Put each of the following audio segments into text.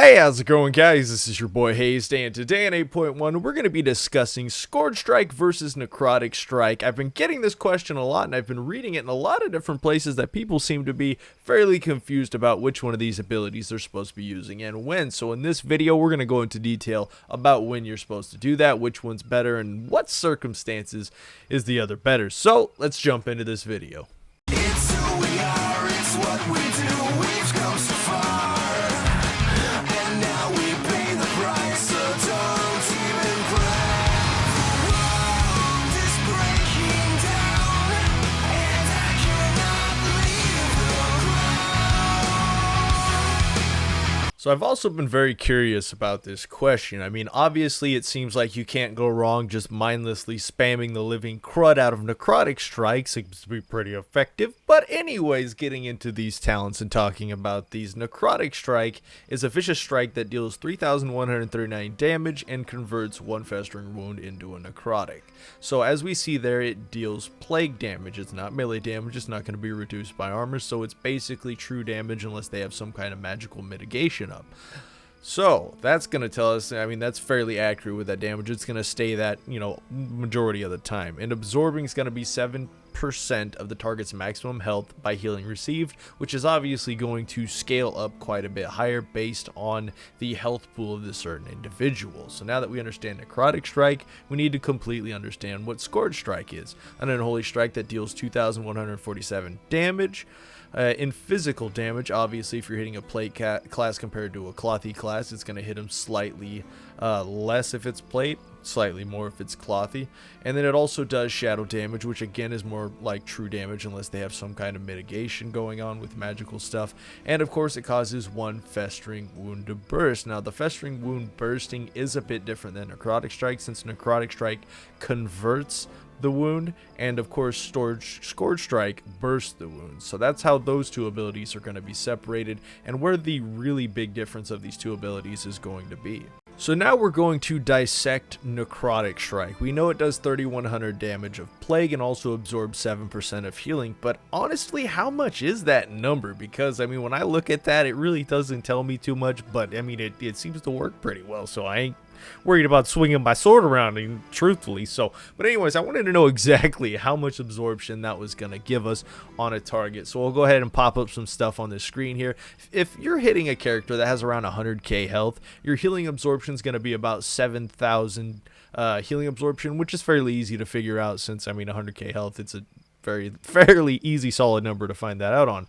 Hey, how's it going, guys? This is your boy Hazzed, and today in 8.1 we're going to be discussing Scourge Strike versus Necrotic Strike. I've been getting this question a lot, and I've been reading it in a lot of different places that people seem to be fairly confused about which one of these abilities they're supposed to be using and when. So in this video, we're going to go into detail about when you're supposed to do that, which one's better, and what circumstances is the other better. So let's jump into this video. It's who we are, it's what we do, we've come so far, and now we pay the price, so don't even cry. The world is breaking down, and I cannot leave the ground. So I've also been very curious about this question. I mean, obviously it seems like you can't go wrong just mindlessly spamming the living crud out of Necrotic Strike. Seems to be pretty effective. But anyways, getting into these talents and talking about these, Necrotic Strike is a vicious strike that deals 3,139 damage and converts one festering wound into a necrotic. So as we see there, it deals plague damage. It's not melee damage. It's not going to be reduced by armor. So it's basically true damage unless they have some kind of magical mitigation up. So that's going to tell us, I mean, that's fairly accurate with that damage. It's going to stay that, majority of the time. And absorbing is going to be 7% of the target's maximum health by healing received, which is obviously going to scale up quite a bit higher based on the health pool of the certain individual. So now that we understand Necrotic Strike, we need to completely understand what Scourge Strike is. An Unholy Strike that deals 2,147 damage. In physical damage, obviously, if you're hitting a plate class compared to a clothy class, it's going to hit them slightly less if it's plate, slightly more if it's clothy. And then it also does shadow damage, which again is more like true damage unless they have some kind of mitigation going on with magical stuff. And of course, it causes one festering wound to burst. Now, the festering wound bursting is a bit different than Necrotic Strike, since Necrotic Strike converts the wound, and of course Scourge Strike bursts the wound. So that's how those two abilities are going to be separated, and where the really big difference of these two abilities is going to be. So now we're going to dissect Necrotic Strike. We know it does 3,100 damage of plague and also absorbs 7% of healing, but honestly, how much is that number? Because I mean, when I look at that, it really doesn't tell me too much, but I mean, it seems to work pretty well, so I ain't worried about swinging my sword around, truthfully. So, but anyways, I wanted to know exactly how much absorption that was going to give us on a target. So we'll go ahead and pop up some stuff on the screen here. If you're hitting a character that has around 100k health, your healing absorption is going to be about 7,000 healing absorption, which is fairly easy to figure out since, I mean, 100k health, it's a fairly easy solid number to find that out on.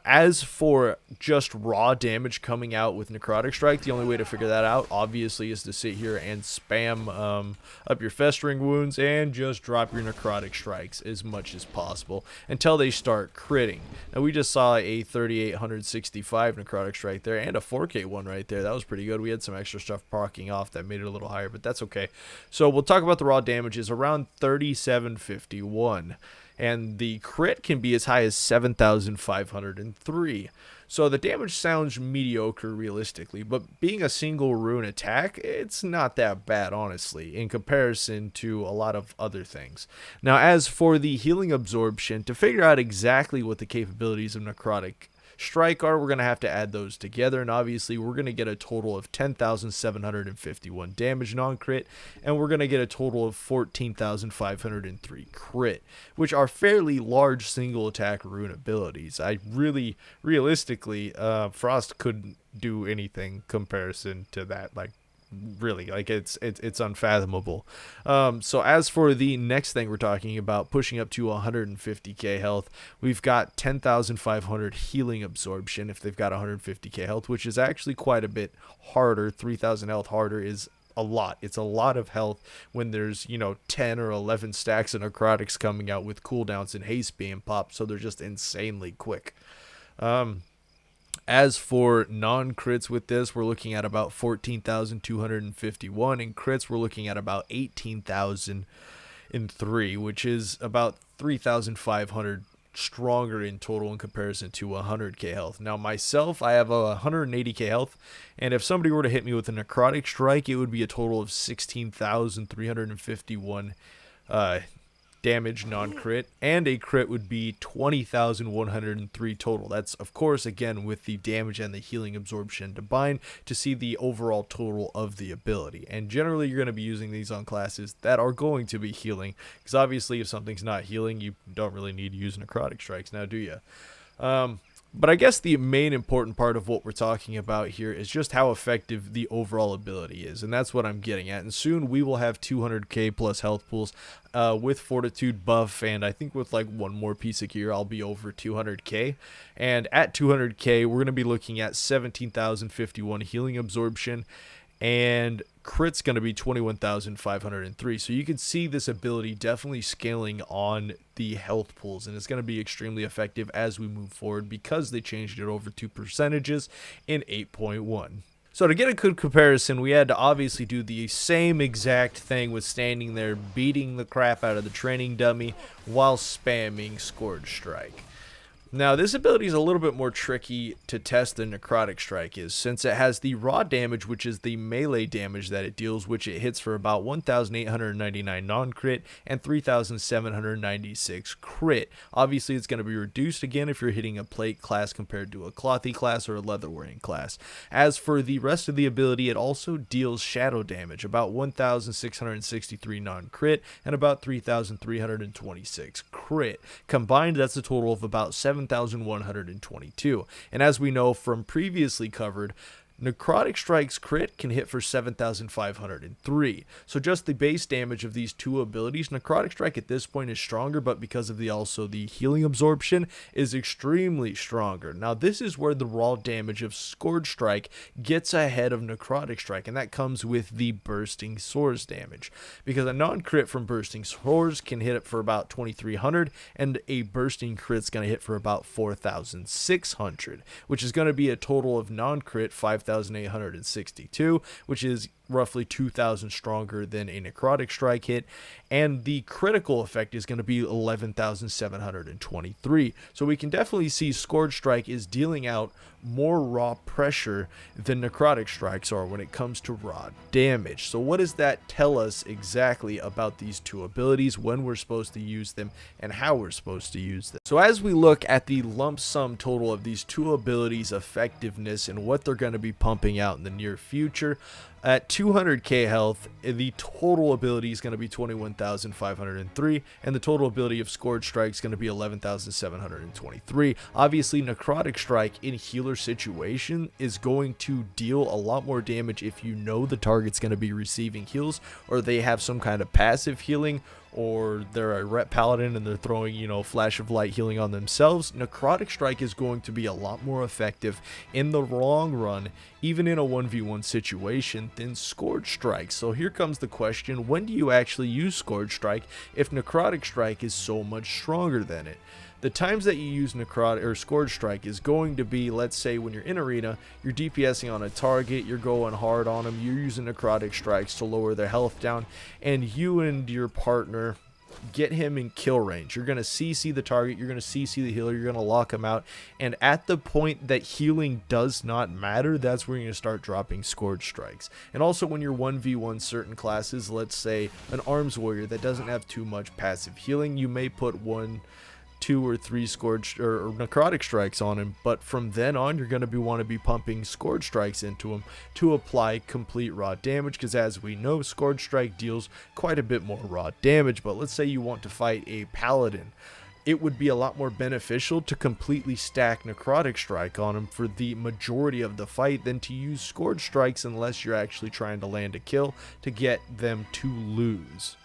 As for just raw damage coming out with Necrotic Strike, the only way to figure that out obviously is to sit here and spam up your festering wounds and just drop your Necrotic Strikes as much as possible until they start critting. Now we just saw a 3,865 Necrotic Strike there and a 4k one right there. That was pretty good. We had some extra stuff parking off that made it a little higher, but that's okay. So we'll talk about the raw damages around 3,751. And the crit can be as high as 7,503. So the damage sounds mediocre realistically, but being a single rune attack, it's not that bad, honestly, in comparison to a lot of other things. Now, as for the healing absorption, to figure out exactly what the capabilities of Necrotic Strike are, we're going to have to add those together, and obviously we're going to get a total of 10,751 damage non-crit, and we're going to get a total of 14,503 crit, which are fairly large single attack rune abilities. Realistically, Frost couldn't do anything comparison to that, really, it's unfathomable. So as for the next thing we're talking about, pushing up to 150k health, we've got 10,500 healing absorption if they've got 150k health, which is actually quite a bit harder. 3,000 health harder is a lot. It's a lot of health when there's 10 or 11 stacks of necrotics coming out with cooldowns and haste being popped, so they're just insanely quick. As for non-crits with this, we're looking at about 14,251. In crits, we're looking at about 18,003, which is about 3,500 stronger in total in comparison to 100k health. Now, myself, I have a 180k health, and if somebody were to hit me with a Necrotic Strike, it would be a total of 16,351 damage non-crit, and a crit would be 20,103 total. That's of course again with the damage and the healing absorption combined to see the overall total of the ability. And generally you're going to be using these on classes that are going to be healing, because obviously if something's not healing you don't really need to use Necrotic Strikes, now do you? But I guess the main important part of what we're talking about here is just how effective the overall ability is, and that's what I'm getting at. And soon we will have 200k plus health pools with Fortitude buff, and I think with like one more piece of gear I'll be over 200k. And at 200k we're going to be looking at 17,051 healing absorption, and crit's going to be 21,503. So you can see this ability definitely scaling on the health pools, and it's going to be extremely effective as we move forward because they changed it over to percentages in 8.1. So to get a good comparison, we had to obviously do the same exact thing with standing there beating the crap out of the training dummy while spamming Scourge Strike. Now, this ability is a little bit more tricky to test than Necrotic Strike is, since it has the raw damage, which is the melee damage that it deals, which it hits for about 1,899 non-crit and 3,796 crit. Obviously, it's going to be reduced again if you're hitting a plate class compared to a clothy class or a leather-wearing class. As for the rest of the ability, it also deals shadow damage, about 1,663 non-crit and about 3,326 crit. Combined, that's a total of about 7,122. And as we know from previously covered, Necrotic Strike's crit can hit for 7,503. So just the base damage of these two abilities, Necrotic Strike at this point is stronger, but because of the healing absorption is extremely stronger. Now this is where the raw damage of Scourge Strike gets ahead of Necrotic Strike, and that comes with the Bursting Swords damage, because a non-crit from Bursting Swords can hit it for about 2,300, and a bursting crit's going to hit for about 4,600, which is going to be a total of non-crit 5,862, which is roughly 2,000 stronger than a Necrotic Strike hit, and the critical effect is going to be 11,723. So we can definitely see Scourge Strike is dealing out more raw pressure than Necrotic Strikes are when it comes to raw damage. So what does that tell us exactly about these two abilities, when we're supposed to use them, and how we're supposed to use them? So as we look at the lump sum total of these two abilities' effectiveness and what they're going to be pumping out in the near future, at 200k health, the total ability is going to be 21,503, and the total ability of Scourge Strike is going to be 11,723. Obviously, Necrotic Strike in healer situation is going to deal a lot more damage if you know the target's going to be receiving heals, or they have some kind of passive healing, or they're a rep paladin and they're throwing, flash of light healing on themselves. Necrotic Strike is going to be a lot more effective in the long run, even in a 1v1 situation, than Scourge Strike. So here comes the question, when do you actually use Scourge Strike if Necrotic Strike is so much stronger than it? The times that you use Necrotic or Scourge Strike is going to be, let's say when you're in arena, you're DPSing on a target, you're going hard on them, you're using Necrotic Strikes to lower their health down, and you and your partner get him in kill range. You're going to CC the target, you're going to CC the healer, you're going to lock him out, and at the point that healing does not matter, that's where you're going to start dropping Scourge Strikes. And also when you're 1v1 certain classes, let's say an arms warrior that doesn't have too much passive healing, you may put 1, 2 or 3 Scourge or Necrotic Strikes on him, but from then on you're going to want to be pumping Scourge Strikes into him to apply complete raw damage, because as we know, Scourge Strike deals quite a bit more raw damage. But let's say you want to fight a paladin, it would be a lot more beneficial to completely stack Necrotic Strike on him for the majority of the fight than to use Scourge Strikes unless you're actually trying to land a kill to get them to lose.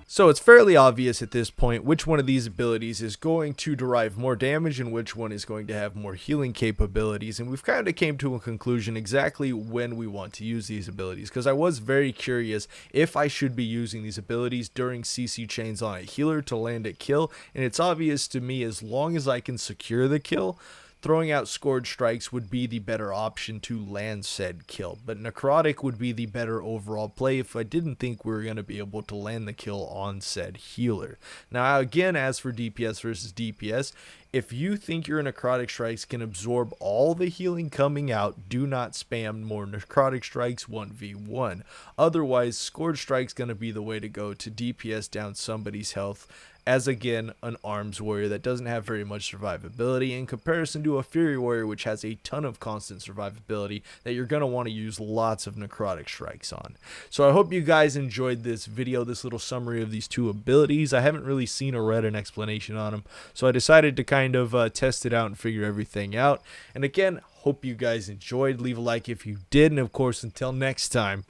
So it's fairly obvious at this point which one of these abilities is going to derive more damage and which one is going to have more healing capabilities, and we've kind of came to a conclusion exactly when we want to use these abilities, because I was very curious if I should be using these abilities during CC chains on a healer to land a kill, and it's obvious to me as long as I can secure the kill, throwing out Scourge Strikes would be the better option to land said kill, but Necrotic would be the better overall play if I didn't think we were going to be able to land the kill on said healer. Now again, as for DPS versus DPS, If you think your Necrotic Strikes can absorb all the healing coming out, do not spam more Necrotic Strikes 1v1. Otherwise, Scourge Strike's going to be the way to go to DPS down somebody's health, as again, an arms warrior that doesn't have very much survivability in comparison to a Fury warrior, which has a ton of constant survivability that you're going to want to use lots of Necrotic Strikes on. So I hope you guys enjoyed this video, this little summary of these two abilities. I haven't really seen or read an explanation on them, so I decided to kind of test it out and figure everything out. And again, hope you guys enjoyed. Leave a like if you did, and of course, until next time,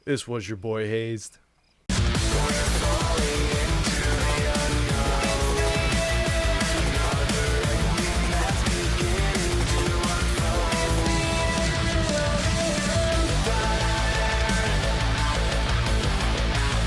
this was your boy Hazzed. We're falling into